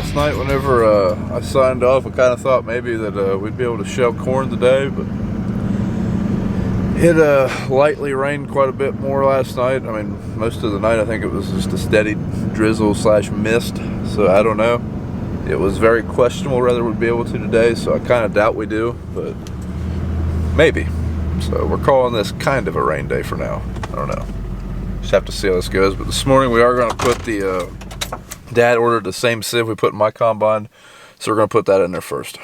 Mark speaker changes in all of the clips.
Speaker 1: last night whenever I signed off. I kind of thought maybe that we'd be able to shell corn today, but it lightly rained quite a bit more last night. I mean, most of the night I think it was just a steady drizzle slash mist, so I don't know. It was very questionable whether we'd be able to today, so I kind of doubt we do, but maybe. So we're calling this kind of a rain day for now. I don't know. Just have to see how this goes. But this morning we are going to put the Dad ordered the same sieve we put in my combine, so we're going to put that in there first.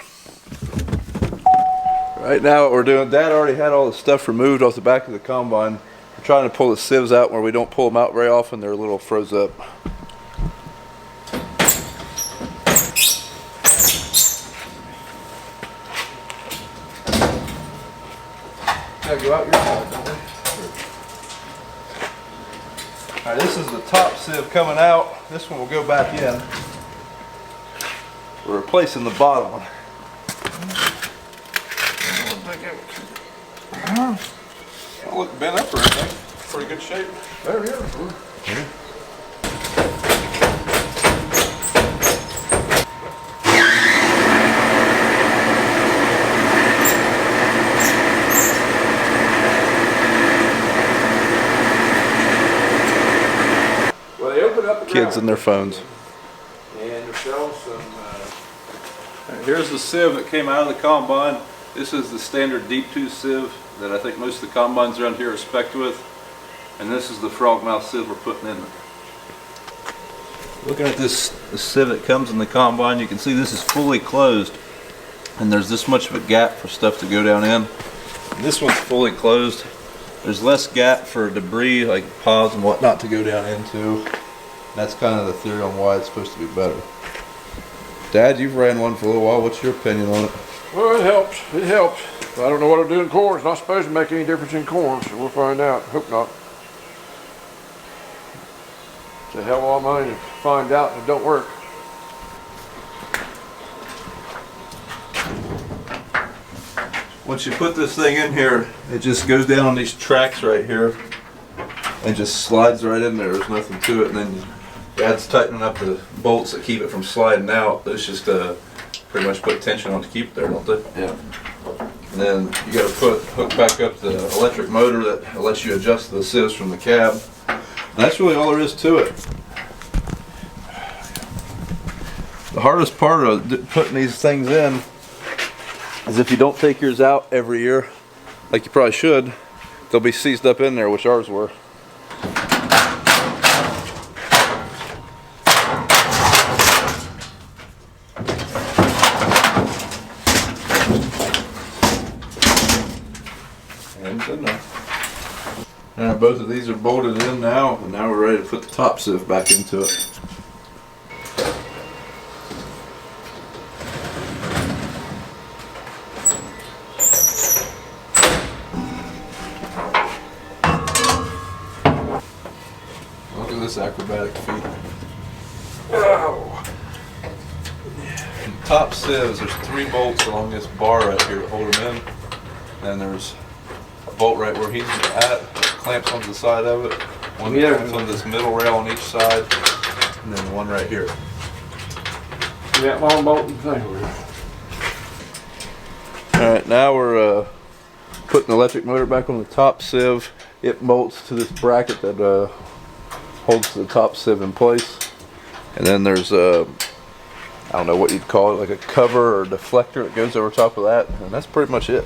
Speaker 1: Right now what we're doing, Dad already had all the stuff removed off the back of the combine. We're trying to pull the sieves out where we don't pull them out very often. They're a little froze up. Go out your side, don't we? Alright, this is the top sieve coming out. This one will go back in. We're replacing the bottom one. Don't look bent up or anything. Pretty good shape. There we go. Kids and their phones. And themselves some. Here's the sieve that came out of the combine. This is the standard deep tooth sieve that I think most of the combines around here are spec'd with. And this is the Frogmouth sieve we're putting in. Looking at this sieve that comes in the combine, you can see this is fully closed. And there's this much of a gap for stuff to go down in. And this one's fully closed. There's less gap for debris like pods and whatnot to go down into. That's kind of the theory on why it's supposed to be better. Dad, you've ran one for a little while. What's your opinion on it?
Speaker 2: Well, it helps. It helps. I don't know what it'll do in corn. It's not supposed to make any difference in corn, so we'll find out. Hope not. It's a hell of a lot of money to find out and it don't work.
Speaker 1: Once you put this thing in here, it just goes down on these tracks right here and just slides right in there. There's nothing to it, and then Dad's tightening up the bolts that keep it from sliding out. Those just pretty much put tension on to keep it there, don't they?
Speaker 2: Yeah.
Speaker 1: And then you got to hook back up the electric motor that lets you adjust the sieves from the cab. And that's really all there is to it. The hardest part of putting these things in is if you don't take yours out every year, like you probably should, they'll be seized up in there, which ours were. Alright, both of these are bolted in now, and now we're ready to put the top sieve back into it. Look at this acrobatic feat. Wow. The top sieves, there's 3 bolts along this bar right here to hold them in. And there's a bolt right where he's at, clamps onto the side of it. One clamps on this middle rail on each side, and then one right here.
Speaker 2: Yeah, long bolting thing over here.
Speaker 1: Alright, now we're putting the electric motor back on the top sieve. It bolts to this bracket that holds the top sieve in place. And then there's I don't know what you'd call it, like a cover or deflector that goes over top of that, and that's pretty much it.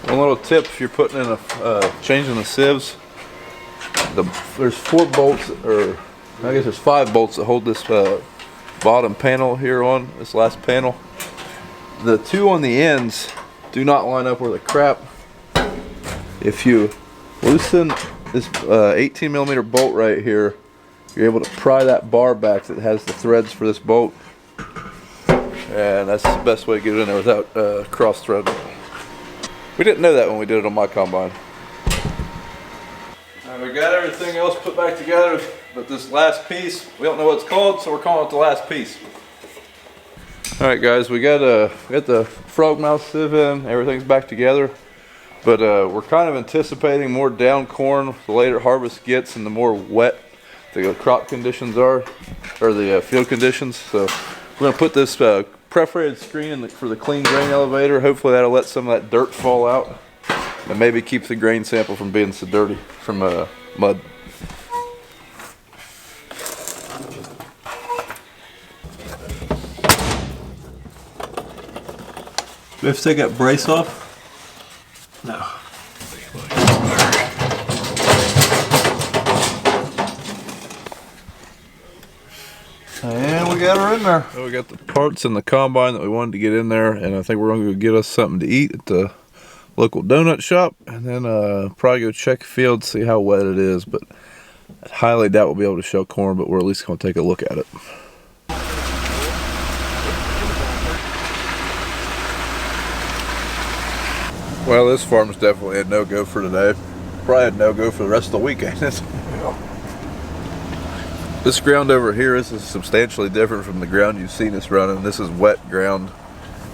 Speaker 1: One little tip if you're putting in changing the sieves, there's 4 bolts, or I guess there's 5 bolts that hold this bottom panel here on, this last panel. The 2 on the ends do not line up where the crap. If you loosen this 18mm bolt right here, you're able to pry that bar back that has the threads for this bolt. And that's the best way to get it in there without cross threading. We didn't know that when we did it on my combine. We got everything else put back together, but this last piece, we don't know what it's called, so we're calling it the last piece. Alright guys, we got the Frogmouth sieve in, everything's back together. But we're kind of anticipating more down corn the later harvest gets and the more wet the crop conditions are, or the field conditions. So we're going to put this perforated screen in for the clean grain elevator. Hopefully that'll let some of that dirt fall out and maybe keep the grain sample from being so dirty from mud.
Speaker 3: Do we have to take that brace off? No. And we got her in there.
Speaker 1: So we got the parts in the combine that we wanted to get in there, and I think we're going to go get us something to eat at the local donut shop, and then probably go check the field, see how wet it is. But I highly doubt we'll be able to shell corn, but we're at least going to take a look at it. Well, this farm's definitely a no-go for today. Probably a no-go for the rest of the weekend. This ground over here is substantially different from the ground you've seen us running. This is wet ground.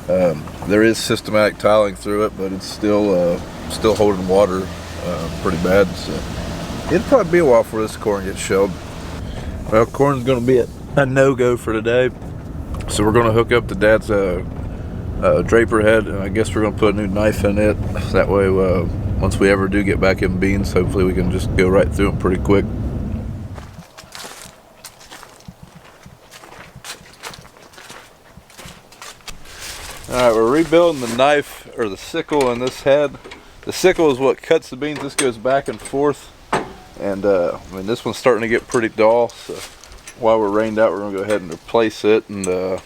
Speaker 1: There is systematic tiling through it, but it's still holding water pretty bad. So it'll probably be a while before this corn gets shelled. Well, corn's going to be a no-go for today. So we're going to hook up to Dad's Draper head, and I guess we're going to put a new knife in it. That way, once we ever do get back in beans, hopefully we can just go right through them pretty quick. Alright, we're rebuilding the knife, or the sickle in this head. The sickle is what cuts the beans. This goes back and forth. And I mean, this one's starting to get pretty dull, so while we're rained out, we're going to go ahead and replace it. And I'd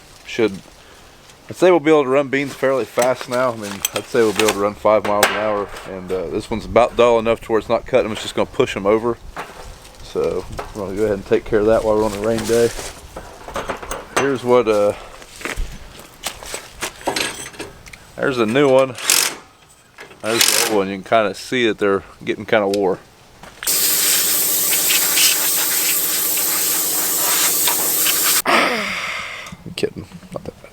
Speaker 1: say we'll be able to run beans fairly fast now. I mean, I'd say we'll be able to run 5 miles an hour. And this one's about dull enough to where it's not cutting them, it's just going to push them over. So we're going to go ahead and take care of that while we're on a rain day. Here's what, there's a new one. There's the old one. You can kind of see that they're getting kind of wore. I'm kidding. Not that bad.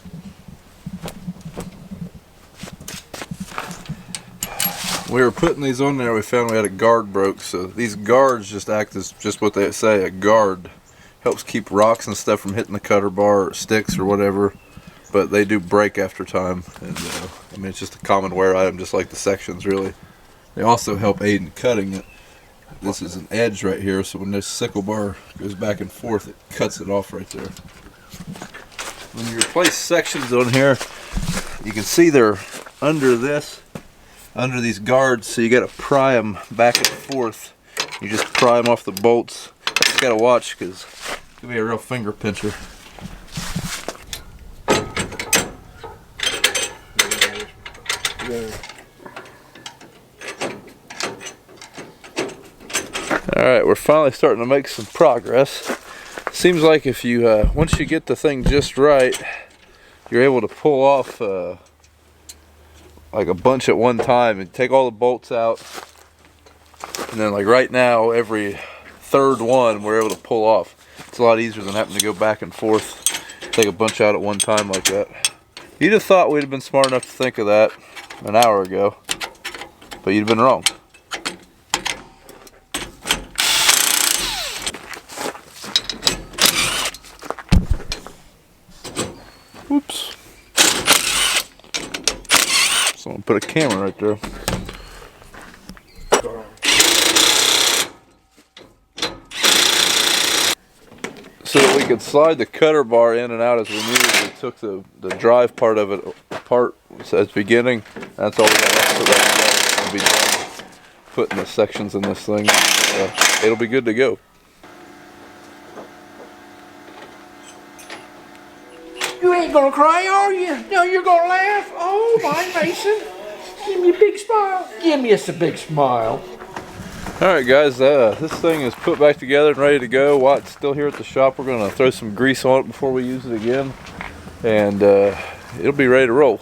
Speaker 1: We were putting these on there, we found we had a guard broke. So these guards just act as just what they say, a guard. Helps keep rocks and stuff from hitting the cutter bar or sticks or whatever. But they do break after time. And I mean, it's just a common wear item, just like the sections really. They also help aid in cutting it. This is an edge right here, so when this sickle bar goes back and forth, it cuts it off right there. When you replace sections on here, you can see they're under these guards, so you got to pry them back and forth. You just pry them off the bolts. You just got to watch, because it could be a real finger pincher. Alright, we're finally starting to make some progress. Seems like if you, once you get the thing just right, you're able to pull off like a bunch at one time and take all the bolts out. And then like right now, every third one we're able to pull off. It's a lot easier than having to go back and forth, take a bunch out at one time like that. You'd have thought we'd have been smart enough to think of that an hour ago, but you'd have been wrong. Oops. Someone put a camera right there. So that we could slide the cutter bar in and out as we needed, we took the drive part of it apart at the beginning. That's all we got left for that. We'll be done putting the sections in this thing. It'll be good to go.
Speaker 2: You ain't gonna cry, are you? No, you're gonna laugh. Oh, my Mason. Give me a big smile. Give me us a big smile.
Speaker 1: Alright guys, this thing is put back together and ready to go. While it's still here at the shop, we're going to throw some grease on it before we use it again. And it'll be ready to roll.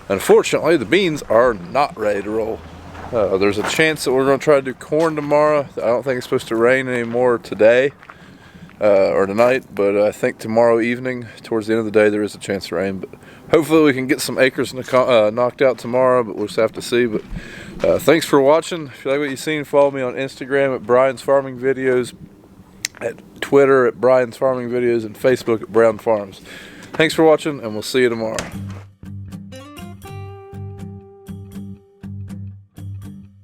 Speaker 1: Unfortunately, the beans are not ready to roll. There's a chance that we're going to try to do corn tomorrow. I don't think it's supposed to rain anymore today or tonight, but I think tomorrow evening, towards the end of the day, there is a chance to rain. But hopefully we can get some acres knocked out tomorrow, but we'll just have to see. But thanks for watching. If you like what you've seen, follow me on Instagram at Brian's Farming Videos, at Twitter at Brian's Farming Videos, and Facebook at Brown Farms. Thanks for watching, and we'll see you tomorrow.